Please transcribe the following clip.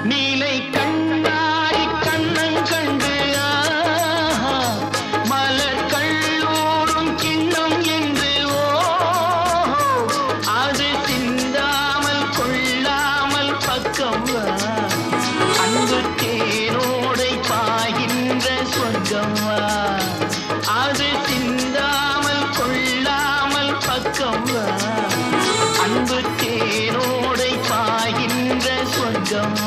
நீலை கண்ணாடி கண்ணன் கண்டு மலர் கல்லூரும் கிண்ணம் என்று அது சிந்தாமல் கொள்ளாமல் பக்கம் அன்பு தேனோடை பாய்கின்ற சொர்க்கம் அது சிந்தாமல் கொள்ளாமல் பக்கம் அன்பு தேனோடை பாய்கின்ற சொர்க்கம்